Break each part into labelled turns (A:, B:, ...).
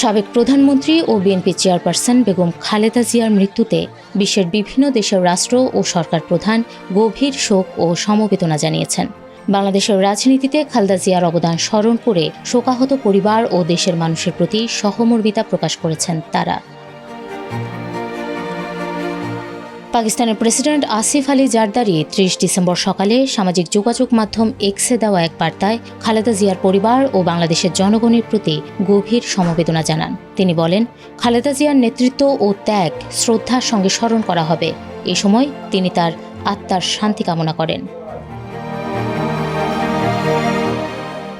A: সাবেক প্রধানমন্ত্রী ও BNP chairperson Begum Khaleda জিয়ার মৃত্যুতে বিশ্বের বিভিন্ন দেশের রাষ্ট্র ও সরকার প্রধান গভীর শোক ও সমবেদনা জানিয়েছেন। বাংলাদেশের রাজনীতিতে খালেদা জিয়ার অবদান স্মরণ করে শোকাহত পরিবার ও দেশের মানুষের প্রতি সহমর্মিতা প্রকাশ করেছেন তারা। পাকিস্তানের প্রেসিডেন্ট আসিফ আলী জারদারি ৩০ ডিসেম্বর সকালে সামাজিক যোগাযোগ মাধ্যম এক্সে দেওয়া এক বার্তায় খালেদা জিয়ার পরিবার ও বাংলাদেশের জনগণের প্রতি গভীর সমবেদনা জানান। তিনি বলেন, খালেদা জিয়ার নেতৃত্ব ও ত্যাগ শ্রদ্ধার সঙ্গে স্মরণ করা হবে। এ সময় তিনি তার আত্মার শান্তি কামনা করেন।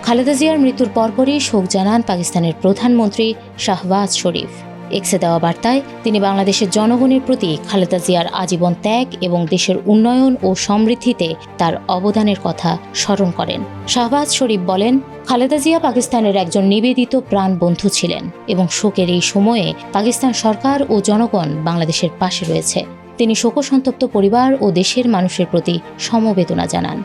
A: খালেদা জিয়ার মৃত্যুর পরপরই শোক জানান পাকিস্তানের প্রধানমন্ত্রী শাহবাজ শরীফ। এক্সে দেওয়া বার্তায় তিনি বাংলাদেশের জনগণের প্রতি খালেদা জিয়ার আজীবন ত্যাগ এবং দেশের উন্নয়ন ও সমৃদ্ধিতে তার অবদানের কথা স্মরণ করেন। শাহবাজ শরীফ বলেন, খালেদা জিয়া পাকিস্তানের একজন নিবেদিত প্রাণ বন্ধু ছিলেন এবং শোকের এই সময়ে পাকিস্তান সরকার ও জনগণ বাংলাদেশের পাশে রয়েছে। তিনি শোকসন্তপ্ত পরিবার ও দেশের মানুষের প্রতি সমবেদনা জানান।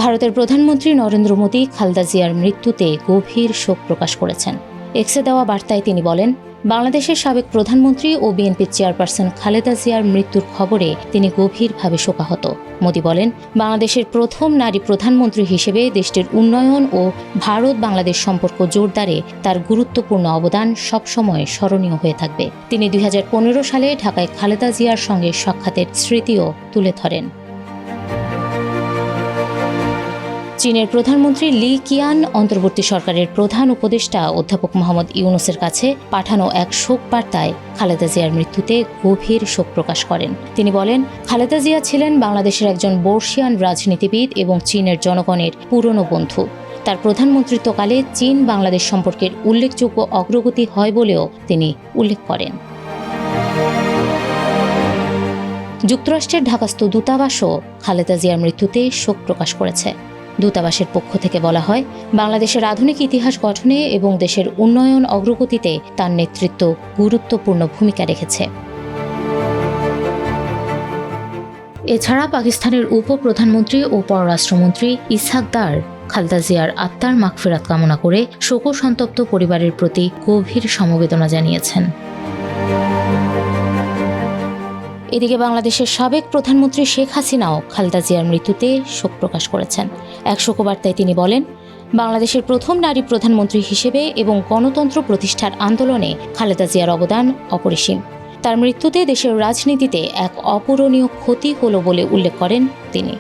A: ভারতের প্রধানমন্ত্রী নরেন্দ্র মোদী খালেদা জিয়ার মৃত্যুতে গভীর শোক প্রকাশ করেছেন। এক্সে দেওয়া বার্তায় তিনি বলেন, বাংলাদেশের সাবেক প্রধানমন্ত্রী ও বিএনপি চেয়ারপারসন খালেদা জিয়ার মৃত্যুর খবরে তিনি গভীরভাবে শোকাহত। মোদী বলেন, বাংলাদেশের প্রথম নারী প্রধানমন্ত্রী হিসেবে দেশটির উন্নয়ন ও ভারত বাংলাদেশ সম্পর্ক জোরদারে তার গুরুত্বপূর্ণ অবদান সবসময় স্মরণীয় হয়ে থাকবে। তিনি ২০১৫ সালে ঢাকায় খালেদা জিয়ার সঙ্গে সাক্ষাতের স্মৃতিও তুলে ধরেন। চীনের প্রধানমন্ত্রী লি কিয়ান অন্তর্বর্তী সরকারের প্রধান উপদেষ্টা অধ্যাপক মোহাম্মদ ইউনুসের কাছে পাঠানো এক শোক বার্তায় খালেদা জিয়ার মৃত্যুতে গভীর শোক প্রকাশ করেন। তিনি বলেন, খালেদা জিয়া ছিলেন বাংলাদেশের একজন বর্ষিয়ান রাজনীতিবিদ এবং চীনের জনগণের পুরনো বন্ধু। তার প্রধানমন্ত্রিত্বকালে চীন বাংলাদেশ সম্পর্কের উল্লেখযোগ্য অগ্রগতি হয় বলেও তিনি উল্লেখ করেন। যুক্তরাষ্ট্রের ঢাকাস্থ দূতাবাসও খালেদা জিয়ার মৃত্যুতে শোক প্রকাশ করেছে। দূতাবাসের পক্ষ থেকে বলা হয়, বাংলাদেশের আধুনিক ইতিহাস গঠনে এবং দেশের উন্নয়ন অগ্রগতিতে তার নেতৃত্ব গুরুত্বপূর্ণ ভূমিকা রেখেছে। এছাড়া পাকিস্তানের উপপ্রধানমন্ত্রী ও পররাষ্ট্রমন্ত্রী ইসহাক দার খালেদা জিয়ার আত্মার মাগফিরাত কামনা করে শোকসন্তপ্ত পরিবারের প্রতি গভীর সমবেদনা জানিয়েছেন। এদিকে বাংলাদেশের সাবেক প্রধানমন্ত্রী শেখ হাসিনাও খালেদা জিয়ার মৃত্যুতে শোক প্রকাশ করেছেন। এক শোকবার্তায় তিনি বলেন, বাংলাদেশের প্রথম নারী প্রধানমন্ত্রী হিসেবে এবং গণতন্ত্র প্রতিষ্ঠার আন্দোলনে খালেদা জিয়ার অবদান অপরিসীম। তার মৃত্যুতে দেশের রাজনীতিতে এক অপূরণীয় ক্ষতি হলো বলে উল্লেখ করেন তিনি।